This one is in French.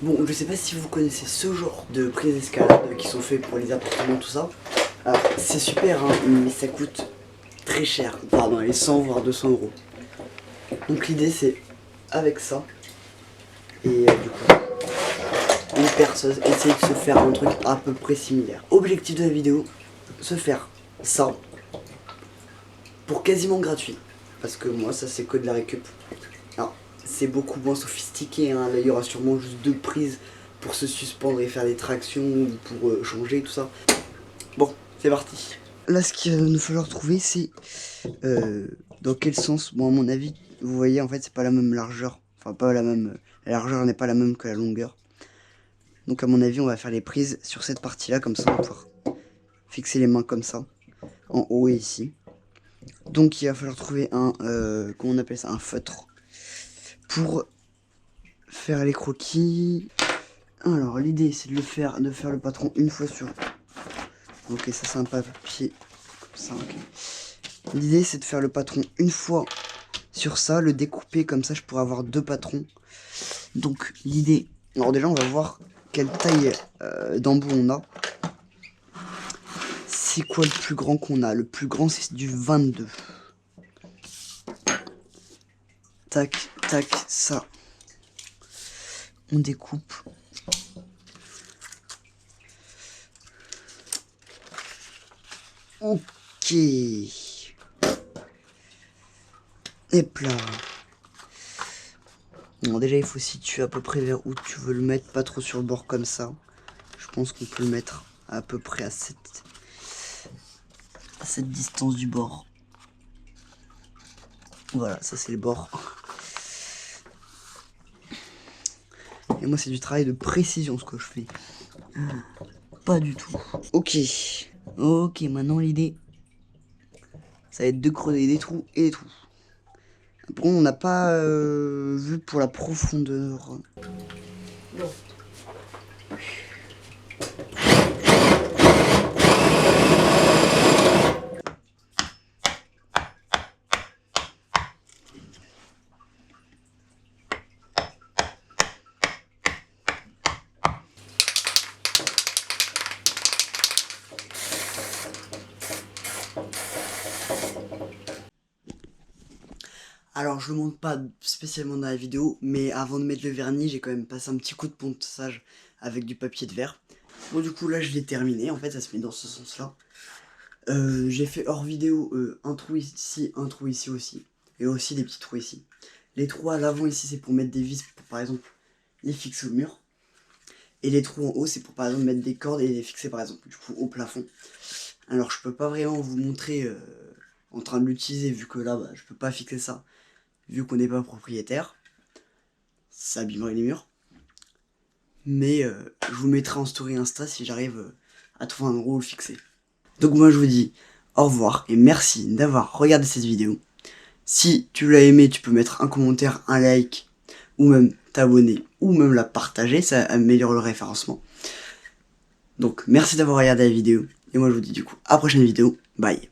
Bon, je sais pas si vous connaissez ce genre de prises d'escalade qui sont faits pour les appartements, tout ça. Alors, c'est super, hein, mais ça coûte très cher, pardon, les 100 voire 200 euros. Donc l'idée c'est, avec ça, et du coup, une perceuse, essayer de se faire un truc à peu près similaire. Objectif de la vidéo, se faire ça, pour quasiment gratuit. Parce que moi, ça c'est que de la récup. Alors, c'est beaucoup moins sophistiqué, hein. Là, il y aura sûrement juste 2 prises pour se suspendre et faire des tractions, ou pour changer, tout ça. Bon, c'est parti. Là, ce qu'il va nous falloir trouver, c'est dans quel sens. Bon, à mon avis, vous voyez, en fait, c'est pas la même largeur. Enfin, pas la même. La largeur n'est pas la même que la longueur. Donc, à mon avis, on va faire les prises sur cette partie-là, comme ça, on va pouvoir fixer les mains comme ça, en haut et ici. Donc, il va falloir trouver un, comment on appelle ça, un feutre, pour faire les croquis. Alors, l'idée, c'est de faire le patron une fois sur. Ok, ça c'est un papier comme ça, ok. L'idée c'est de faire le patron une fois sur ça, le découper comme ça je pourrais avoir 2 patrons. Donc l'idée, alors déjà on va voir quelle taille d'embout on a. C'est quoi le plus grand qu'on a? Le plus grand c'est du 22. Tac, tac, ça. On découpe. Ok. Et là. Bon, déjà il faut situer à peu près vers où tu veux le mettre, pas trop sur le bord comme ça. Je pense qu'on peut le mettre à peu près à cette distance du bord. Voilà, ça c'est le bord. Et moi c'est du travail de précision ce que je fais. Pas du tout. Ok. Ok, maintenant l'idée, ça va être de creuser des trous et des trous. Bon, on n'a pas vu pour la profondeur. Non. Alors je le montre pas spécialement dans la vidéo, mais avant de mettre le vernis, j'ai quand même passé un petit coup de ponçage avec du papier de verre. Bon du coup là je l'ai terminé, en fait ça se met dans ce sens là. J'ai fait hors vidéo un trou ici aussi, et aussi des petits trous ici. Les trous à l'avant ici c'est pour mettre des vis pour par exemple les fixer au mur. Et les trous en haut c'est pour par exemple mettre des cordes et les fixer par exemple du coup au plafond. Alors je peux pas vraiment vous montrer en train de l'utiliser vu que là bah, je peux pas fixer ça. Vu qu'on n'est pas propriétaire, ça abîmerait les murs. Mais je vous mettrai en story Insta si j'arrive à trouver un endroit où le fixer. Donc moi je vous dis au revoir et merci d'avoir regardé cette vidéo. Si tu l'as aimé, tu peux mettre un commentaire, un like, ou même t'abonner, ou même la partager, ça améliore le référencement. Donc merci d'avoir regardé la vidéo, et moi je vous dis du coup à la prochaine vidéo, bye.